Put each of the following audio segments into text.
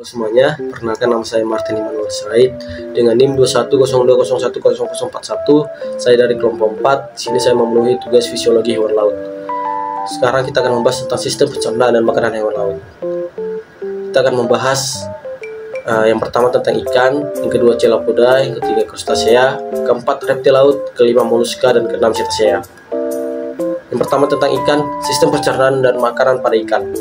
Semuanya, perkenalkan nama saya Martin Immanuel Sirait dengan NIM 2102011041. Saya dari kelompok 4. Di sini saya memenuhi tugas fisiologi hewan laut. Sekarang kita akan membahas tentang sistem pencernaan dan makanan hewan laut. Kita akan membahas yang pertama tentang ikan, yang kedua cephalopoda, yang ketiga crustacea, keempat reptil laut, kelima moluska, dan keenam cetacea. Yang pertama tentang ikan, sistem pencernaan dan makanan pada ikan.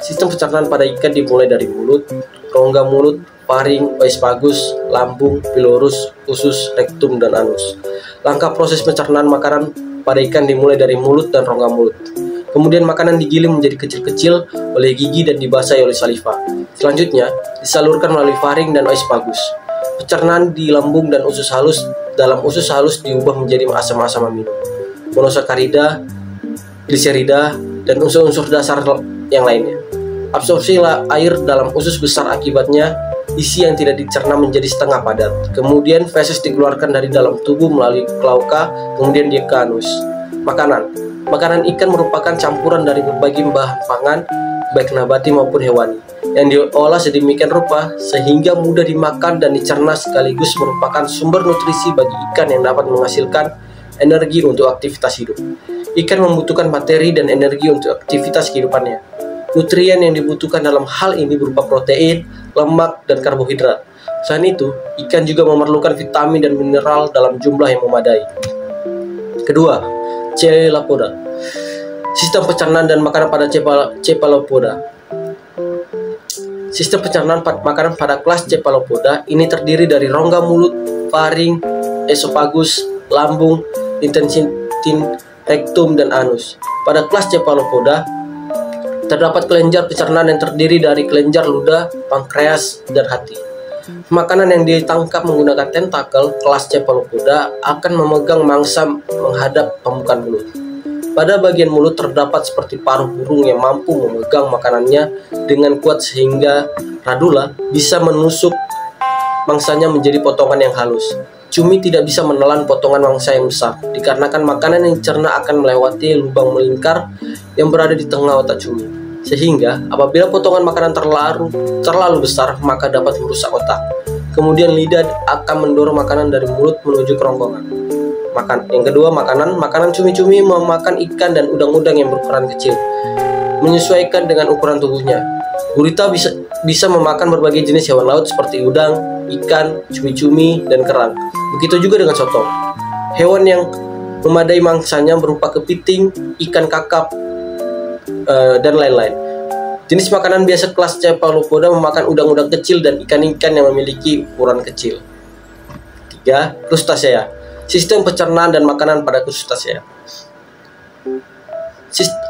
Sistem pencernaan pada ikan dimulai dari mulut, rongga mulut, faring, oesophagus, lambung, pylorus, usus, rektum, dan anus. Langkah proses pencernaan makanan pada ikan dimulai dari mulut dan rongga mulut. Kemudian makanan digiling menjadi kecil-kecil oleh gigi dan dibasahi oleh saliva. Selanjutnya, disalurkan melalui faring dan oesophagus. Pencernaan di lambung dan usus halus. Dalam usus halus diubah menjadi asam-asam amino, monosakarida, gliserida, dan unsur-unsur dasar yang lainnya. Absorpsi air dalam usus besar, akibatnya isi yang tidak dicerna menjadi setengah padat. Kemudian feses dikeluarkan dari dalam tubuh melalui klauka, kemudian dia ke anus. Makanan ikan merupakan campuran dari berbagai bahan pangan, baik nabati maupun hewani, yang diolah sedemikian rupa sehingga mudah dimakan dan dicerna, sekaligus merupakan sumber nutrisi bagi ikan yang dapat menghasilkan energi untuk aktivitas hidup. Ikan membutuhkan materi dan energi untuk aktivitas kehidupannya. Nutrien yang dibutuhkan dalam hal ini berupa protein, lemak, dan karbohidrat. Selain itu, ikan juga memerlukan vitamin dan mineral dalam jumlah yang memadai. Kedua, cephalopoda. Sistem pencernaan dan makanan pada cephalopoda. Sistem pencernaan makanan pada kelas cephalopoda ini terdiri dari rongga mulut, faring, esophagus, lambung, intestine, rektum, dan anus. Pada kelas cephalopoda terdapat kelenjar pencernaan yang terdiri dari kelenjar ludah, pankreas, dan hati. Makanan yang ditangkap menggunakan tentakel kelas cephalopoda akan memegang mangsa menghadap pembukaan mulut. Pada bagian mulut terdapat seperti paruh burung yang mampu memegang makanannya dengan kuat sehingga radula bisa menusuk mangsanya menjadi potongan yang halus. Cumi tidak bisa menelan potongan mangsa yang besar, dikarenakan makanan yang dicerna akan melewati lubang melingkar yang berada di tengah otak cumi. Sehingga apabila potongan makanan terlalu besar, maka dapat merusak otak. Kemudian lidah akan mendorong makanan dari mulut menuju kerongkongan. Yang kedua, makanan cumi-cumi memakan ikan dan udang-udang yang berukuran kecil, menyesuaikan dengan ukuran tubuhnya. Gurita bisa memakan berbagai jenis hewan laut seperti udang, ikan, cumi-cumi, dan kerang. Begitu juga dengan sotong. Hewan yang memadai mangsanya berupa kepiting, ikan kakap, dan lain-lain. Jenis makanan biasa kelas cephalopoda memakan udang-udang kecil dan ikan-ikan yang memiliki ukuran kecil. 3. Crustacea. Sistem pencernaan dan makanan pada crustacea.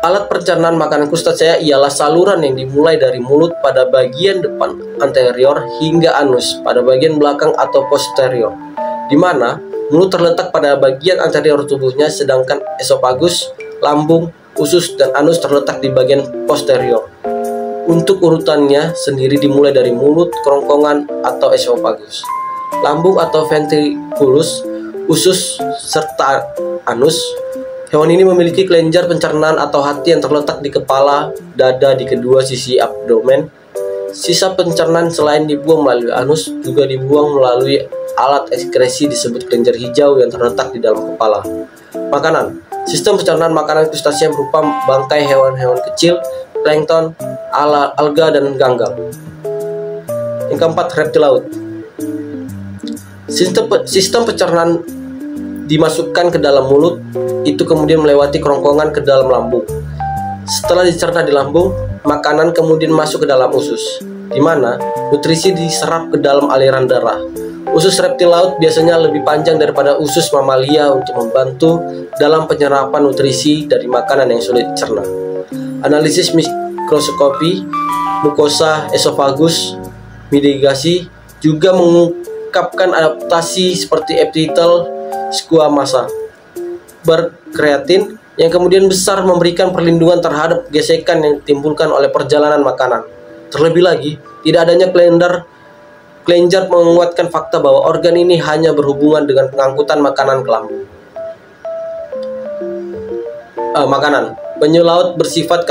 Alat pencernaan makanan crustacea ialah saluran yang dimulai dari mulut pada bagian depan anterior hingga anus pada bagian belakang atau posterior, di mana mulut terletak pada bagian anterior tubuhnya, sedangkan esophagus, lambung, usus, dan anus terletak di bagian posterior. Untuk urutannya sendiri dimulai dari mulut, kerongkongan atau esophagus, lambung atau ventriculus, usus, serta anus. Hewan ini memiliki kelenjar pencernaan atau hati yang terletak di kepala, dada, di kedua sisi abdomen. Sisa pencernaan selain dibuang melalui anus, juga dibuang melalui alat ekskresi disebut kelenjar hijau yang terletak di dalam kepala. Makanan. Sistem pencernaan makanan crustacea berupa bangkai hewan-hewan kecil, plankton, alga, dan ganggal. Yang keempat, reptil laut. Sistem pencernaan dimasukkan ke dalam mulut, itu kemudian melewati kerongkongan ke dalam lambung. Setelah dicerna di lambung, makanan kemudian masuk ke dalam usus, di mana nutrisi diserap ke dalam aliran darah. Usus reptil laut biasanya lebih panjang daripada usus mamalia untuk membantu dalam penyerapan nutrisi dari makanan yang sulit dicerna. Analisis mikroskopi mukosa esophagus mitigasi juga mengungkapkan adaptasi seperti epitel squamata berkreatin yang kemudian besar memberikan perlindungan terhadap gesekan yang ditimbulkan oleh perjalanan makanan. Terlebih lagi, tidak adanya kelenjar menguatkan fakta bahwa organ ini hanya berhubungan dengan pengangkutan makanan ke lambung. Makanan. Penyu laut bersifat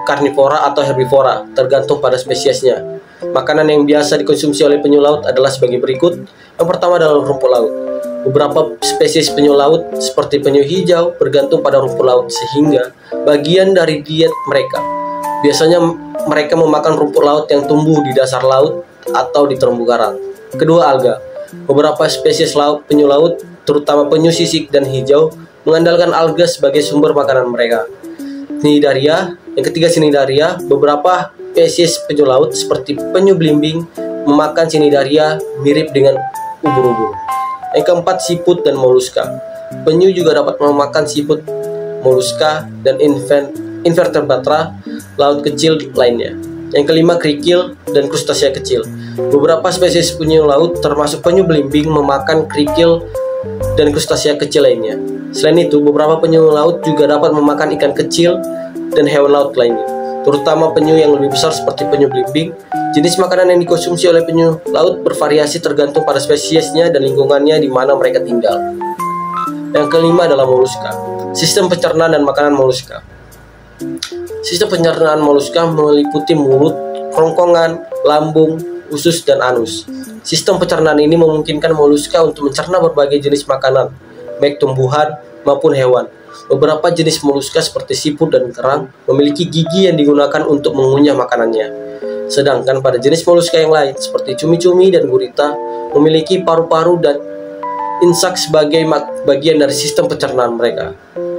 karnivora atau herbivora, tergantung pada spesiesnya. Makanan yang biasa dikonsumsi oleh penyu laut adalah sebagai berikut. Yang pertama adalah rumput laut. Beberapa spesies penyu laut seperti penyu hijau bergantung pada rumput laut sehingga bagian dari diet mereka. Biasanya mereka memakan rumput laut yang tumbuh di dasar laut atau di terumbu karang. Kedua, alga. Beberapa spesies penyu laut, terutama penyu sisik dan hijau, mengandalkan alga sebagai sumber makanan mereka. Cnidaria. Yang ketiga, cnidaria. Beberapa spesies penyu laut seperti penyu belimbing memakan cnidaria mirip dengan ubur-ubur. Yang keempat, siput dan moluska. Penyu juga dapat memakan siput, moluska, dan invertebrata laut kecil lainnya. Yang kelima, kerikil dan krustasea kecil. Beberapa spesies penyu laut termasuk penyu belimbing memakan kerikil dan krustasea kecil lainnya. Selain itu, beberapa penyu laut juga dapat memakan ikan kecil dan hewan laut lainnya, terutama penyu yang lebih besar seperti penyu belimbing. Jenis makanan yang dikonsumsi oleh penyu laut bervariasi tergantung pada spesiesnya dan lingkungannya di mana mereka tinggal. Yang kelima adalah moluska. Sistem pencernaan dan makanan moluska. Sistem pencernaan moluska meliputi mulut, kerongkongan, lambung, usus, dan anus. Sistem pencernaan ini memungkinkan moluska untuk mencerna berbagai jenis makanan, baik tumbuhan maupun hewan. Beberapa jenis moluska seperti siput dan kerang memiliki gigi yang digunakan untuk mengunyah makanannya. Sedangkan pada jenis moluska yang lain seperti cumi-cumi dan gurita memiliki paru-paru dan insak sebagai bagian dari sistem pencernaan mereka.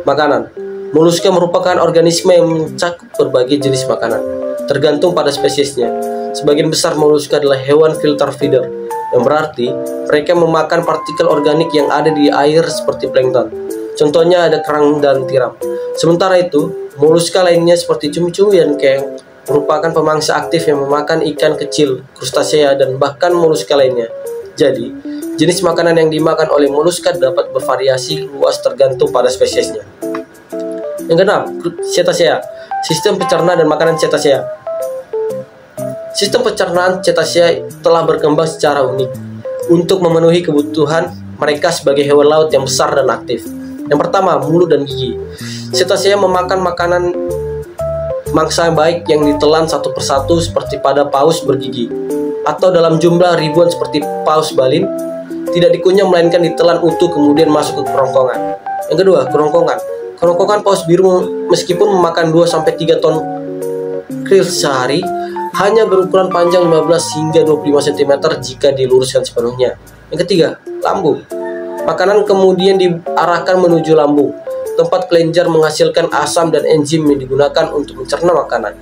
Makanan. Moluska merupakan organisme yang mencakup berbagai jenis makanan, tergantung pada spesiesnya. Sebagian besar moluska adalah hewan filter feeder, yang berarti mereka memakan partikel organik yang ada di air seperti plankton. Contohnya ada kerang dan tiram. Sementara itu, moluska lainnya seperti cumi-cumi dan keong merupakan pemangsa aktif yang memakan ikan kecil, krustasea, dan bahkan moluska lainnya. Jadi, jenis makanan yang dimakan oleh moluska dapat bervariasi luas tergantung pada spesiesnya. Yang keenam, cetacea. Sistem pencernaan dan makanan cetacea. Sistem pencernaan cetacea telah berkembang secara unik untuk memenuhi kebutuhan mereka sebagai hewan laut yang besar dan aktif. Yang pertama, mulut dan gigi. Cetacea memakan makanan mangsa baik yang ditelan satu persatu seperti pada paus bergigi, atau dalam jumlah ribuan seperti paus balin, tidak dikunyah melainkan ditelan utuh kemudian masuk ke kerongkongan. Yang kedua, kerongkongan. Kerongkongan paus biru meskipun memakan 2-3 ton krill sehari, hanya berukuran panjang 15 hingga 25 cm jika diluruskan sepenuhnya. Yang ketiga, lambung. Makanan kemudian diarahkan menuju lambung, tempat kelenjar menghasilkan asam dan enzim yang digunakan untuk mencerna makanan.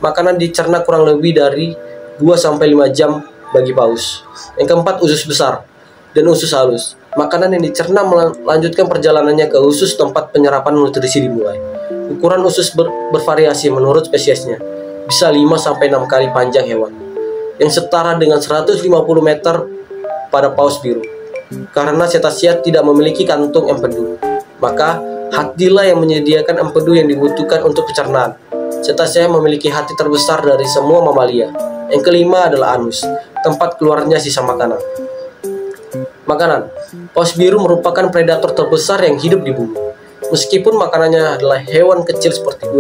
Makanan dicerna kurang lebih dari 2-5 jam bagi paus. Yang keempat, usus besar dan usus halus. Makanan yang dicerna melanjutkan perjalanannya ke usus tempat penyerapan nutrisi dimulai. Ukuran usus bervariasi menurut spesiesnya, bisa 5-6 kali panjang hewan, yang setara dengan 150 meter pada paus biru. Karena cetacea tidak memiliki kantung empedu, maka hatilah yang menyediakan empedu yang dibutuhkan untuk pencernaan. Cetacea memiliki hati terbesar dari semua mamalia. Yang kelima adalah anus, tempat keluarnya sisa makanan. Makanan. Paus biru merupakan predator terbesar yang hidup di bumi. Meskipun makanannya adalah hewan kecil seperti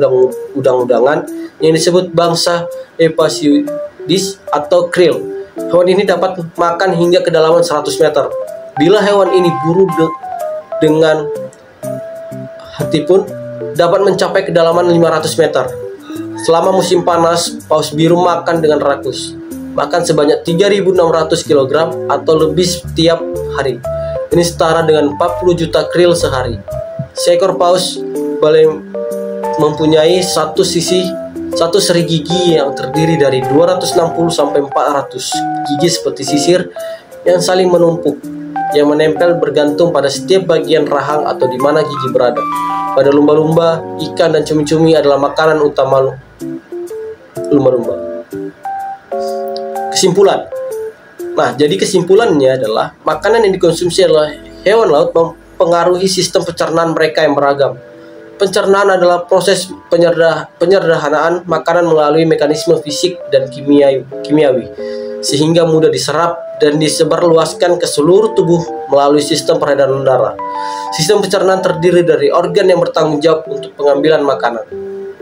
udang-udangan yang disebut bangsa Epasiodis atau krill. Hewan ini dapat makan hingga kedalaman 100 meter. Bila hewan ini buru dengan hati pun dapat mencapai kedalaman 500 meter. Selama musim panas, paus biru makan dengan rakus, makan sebanyak 3.600 kg atau lebih setiap hari. Ini setara dengan 40 juta krill sehari. Seekor paus boleh mempunyai satu seri gigi yang terdiri dari 260-400 gigi seperti sisir yang saling menumpuk, yang menempel bergantung pada setiap bagian rahang atau di mana gigi berada. Pada lumba-lumba, ikan dan cumi-cumi adalah makanan utama lumba-lumba. Kesimpulan. Nah, jadi kesimpulannya adalah makanan yang dikonsumsi adalah hewan laut mempengaruhi sistem pencernaan mereka yang beragam. Pencernaan adalah proses penyederhanaan makanan melalui mekanisme fisik dan kimiawi, sehingga mudah diserap dan disebarluaskan ke seluruh tubuh melalui sistem peredaran darah. Sistem pencernaan terdiri dari organ yang bertanggung jawab untuk pengambilan makanan,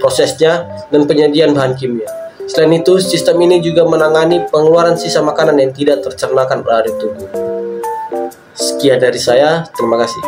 prosesnya, dan penyediaan bahan kimia. Selain itu, sistem ini juga menangani pengeluaran sisa makanan yang tidak tercernakan oleh tubuh. Sekian dari saya, terima kasih.